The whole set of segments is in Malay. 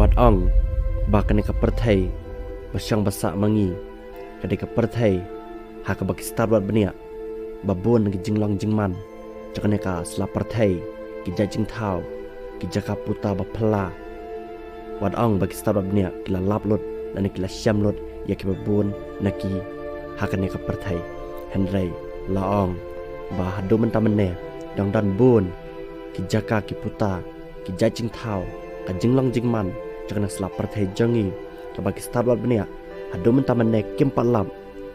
Wat ong bakane ka perthai basyang basak mangi kadai ka perthai ha ka baki star wat benia babon ki jinglong jingman jakane ka sla perthai ki jajing thau ki jaka puta bapla Wat ong baki star wat benia kila lap lot dan kila syam lot ya ki babon naki ha kane ka perthai henrei laong ba hadu mentamene dang dan bon ki jaka ki puta ki jajing thau ka jinglong jingman jakana sla perthai jangi ka baki star wat benia hadu mentamene kim palam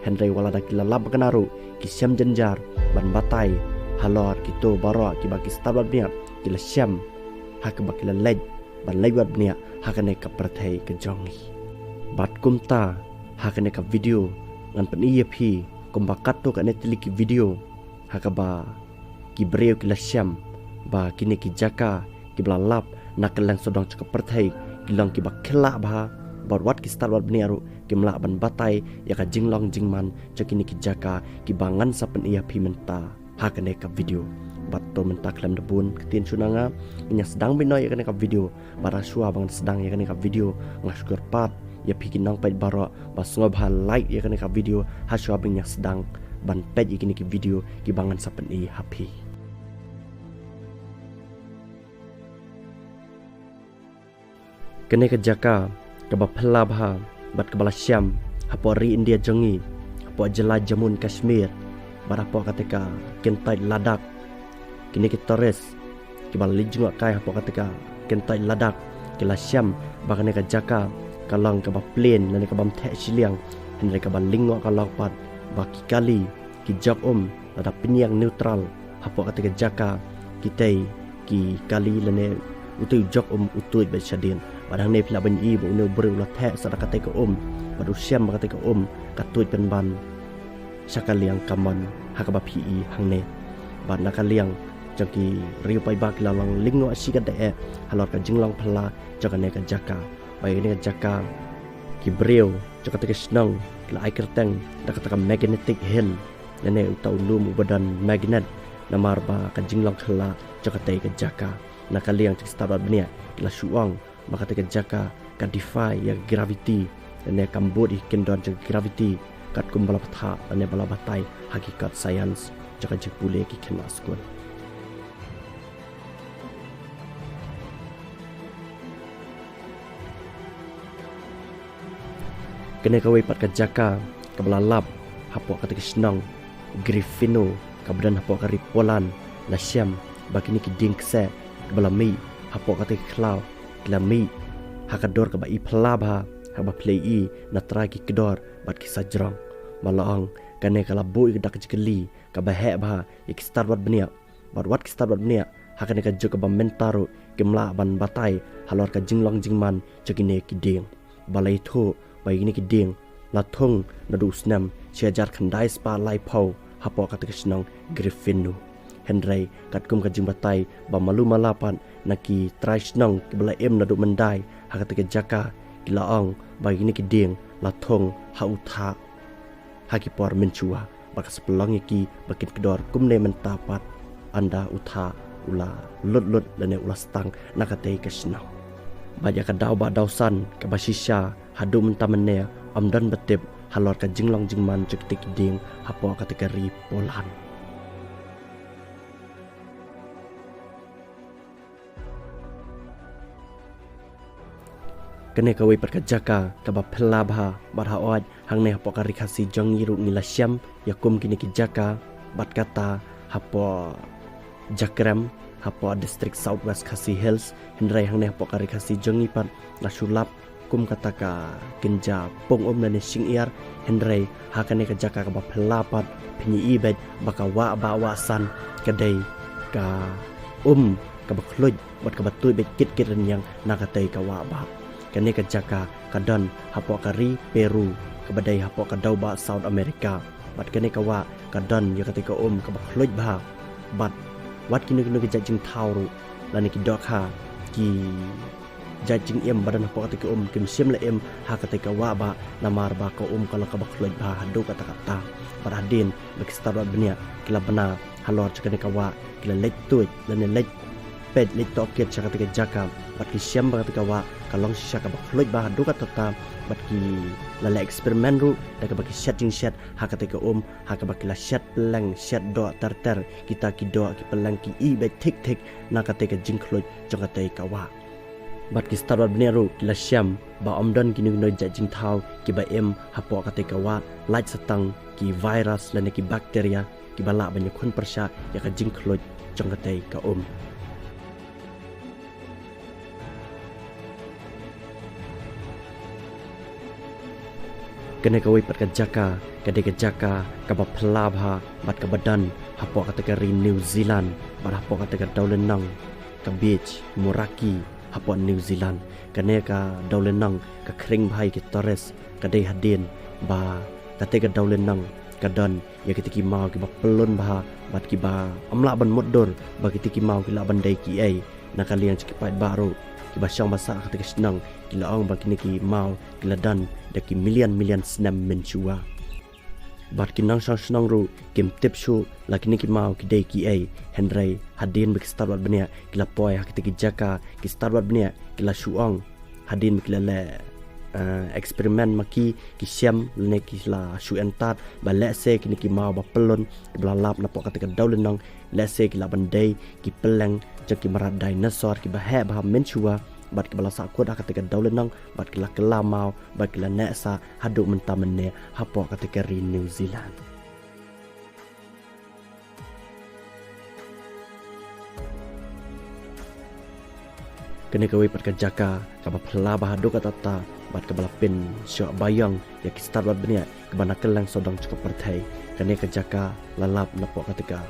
henrei wala da kila lap kanaru ki syam janjar ban batai halor kito baro ki baki star wat benia kila syam ha ka baki la lej ban lewat benia ha kane ka perthai ke jangi bat kumta ha kane ka video ngan pen pi kumbakat to kane tiliki video ha ka ba ki breu kila syam ba kini ki jaka ki blalap nakalang sodong cakap perthai kilang ki bakela bah bot wat ki star wat beniaru ki mla ban batai ya ka jinglong jingman cakini ki jaka ki bangan sapen ia pi menta ha kane ka video bat to menta klem debun ketin sunanga inya sedang binoy ya kane ka video bara suah bangan sedang ya kane ka video ngaskur pat ya pi kinang pait baro bas ngob hal like ya kane ka video ha shopping nya sedang ban pet ikini ki video ki bangan sapen i happy kene ke jaka ke bapla bha bat ke bala syam hapo ri India jangi hapo jela jamun Kashmir barapo katika kentai Ladakh kini ke Torres ke bala lijung kai hapo katika kentai Ladakh ke la syam bakane ke jaka kalang ke ba plane nane ke bam the siliang henre ke ban lingwa kalang pat baki kali ki jak ada penyang neutral hapo katika jaka kitai ki kali lane utui jok utui ba syadin padang ne pila ban i bo ne breu la the sada kate ko badu syam kate ko katui pen ban sakaliang kaman hakaba pi hang ne ban nakaliang jaki riu pai bak lalang lingno asika de halor ka jinglang phala jakane ka jaka bai ne jaka ki breu jakate ke snang la aikerteng dakata ka magnetic hill ne utau lum badan magnet namar ba ka jinglang khala jakate ka jaka nakaliang cik starbat benia la suang maka te jaka ka defy ya gravity dan ya kambod ikendon je gravity kat kumbala patha dan ya bala batai hakikat science jaka je pule ki kena skon kene kawai pat ka jaka ka bala lab hapo ka te snang griffino ka badan hapo ka ripolan la syam bakini ki dingse bala mi hapo ka te cloud klami hakador ka ba i phlaba ha ba play i natra ki kedor bat ki sajrong malaang kane kala boy dak jikeli ka ba he ba ik start wat benia bat wat ki start wat benia hakane ka jok ba mentaro kimla ban batai halor ka jinglong jingman jekine ki ding balai tho ba ini ki ding la thong na du snam chejar khandai spa lai phau hapo ka te snong griffino henrei kat kum ka jing batai ba malu malapan naki traisnong ki bala na du mendai hakate ke jaka kilaong bagi ni ki ding la thong ha utha haki por menchua baka sepelong ki bakin kedor kumne mentapat anda utha ula lut lane ula stang nakate ke snau baja ka dau ba dausan ka basisha hadu mentamene amdan betep halor ka jinglong jingman cektik ding hapo kategori polan kene kawai perkajaka kaba pelabha barha oj hang ne hapo karikasi jangi ru nilasyam yakum kini ki jaka bat kata hapo jakram hapo district southwest Khasi Hills henrai hang ne hapo karikasi jangi pat nasulap kum kataka kenja pong nane singiar henrai hakane ka jaka kaba pelapat pinyi ibet baka wa ba wasan kadai ka kaba khluj bat kaba tu bet kit yang nakatai ka wa ba kene ka jaka kadan hapo kari Peru kabadai hapo ka dauba South America bat kene ka wa kadan ya katika ka bakhloj ba bat wat kini kini jajing thauru lani ki dokha ki jajing badan hapo katika kim sim la ha katika wa ba namar ba ka kala ka bakhloj ba hadu kata kata paradin bak starbat benia kila bana halor kene ka wa kila lej tuit lani lej pet le to ket cha ka jaka bat ki siam ba ka wa kalong sha ka ba khloit ba du ka tata bat ki la eksperimen ru da ka ba ki setting set ha ka ha ka ba ki la set pelang set do ter kita ki do ki pelang ki I be tik na ka jing khloit cha ka wa bat ki start bat bneru ki la siam ba omdon ki no ja jing thau ki ba hapo ka wa light satang ki virus la ki bakteria ki bala banyak kun persya ya ka jing khloit cha ka kene ka wai pat ka jaka ka ba phlab ha bat ka badan hapo ka ri New Zealand bat hapo ka daulenang ka beach Muraki hapo New Zealand kene ka daulenang ka kring bhai ki Torres ka dei hadin ba ka daulenang ka dan ya kitiki mau ki ba pelun ba bat ki ba amla ban modor ba kitiki mau ki la ban dei ki ai na kalian ki pai baru ki ba syang basa ka senang ki la ong ba ki mau ki la dan da ki million snam menchua bat ki nang sang ru kim tip shu la ki mau ki dei ki ai henry hadin bi start wat benia ki la poi ha kitiki jaka ki start wat benia ki la shuang hadin ki la le eksperimen maki ki siam ne ki la shu entat ba le se ki mau ba pelon bla lap na pok ka daulenang le se ki la bandai ki peleng jaki marat dinosaur ki ba he ba menchua bat ki bala sa ko da ka daulenang bat ki la kala mau bat ki la ne sa hadu mentamene hapo ka ri New Zealand kene ka wi pat ka jaka ka ba phla ba hadu ka tata bat ka bala pin syo bayang ya ki start bat benia ke bana kelang sodang cukup pertai kene ka jaka lalap napo ka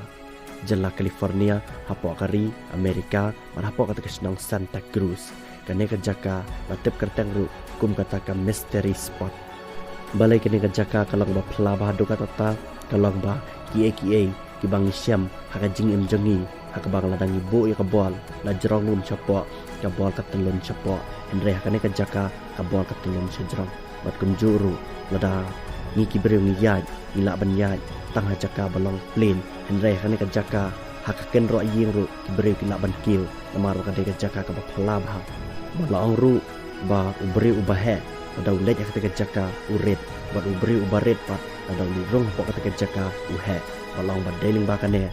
jela California hapo kari Amerika bat hapo ka senang Santa Cruz kene ka jaka batep kerteng ru kum kata ka mystery spot balai kene ka jaka kalong ba phla ba hadu ka tata kalong ba ki bang siam ha ka jing im jongi ha ka bang ladang ibu ya ka bol la jerong lun chapo ka bol ka telun chapo Henry hakane ka jaka ka bol ka telun sejrong bat kunjuru lada ni ki breu ni yaj ni la ban yaj tang ha jaka balong plane Henry hakane ka jaka hakaken ro ying ru ki breu ki la ban kil namaro ka de ka jaka ka ba phlab ha balong ru ba ubri ubahe ada ulet ya ka jaka uret bat ubri ubaret pat ada lirong po ka jaka uhe balong ba deling ba kane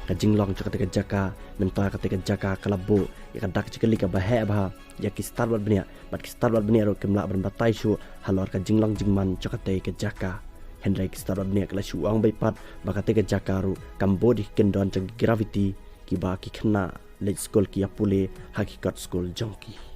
ka jinglong ka jaka mentoy ka jaka kalabu ya ka dak cikeli ka bahe ba ya ki start bat benia ro kemla ban batai shu halor ka jinglong jingman ka jaka Henry ki start bat benia kala shuang bai pat ba ka jaka ru kambodi kendon gravity ki ba ki khna let school ki apule hakikat school jongki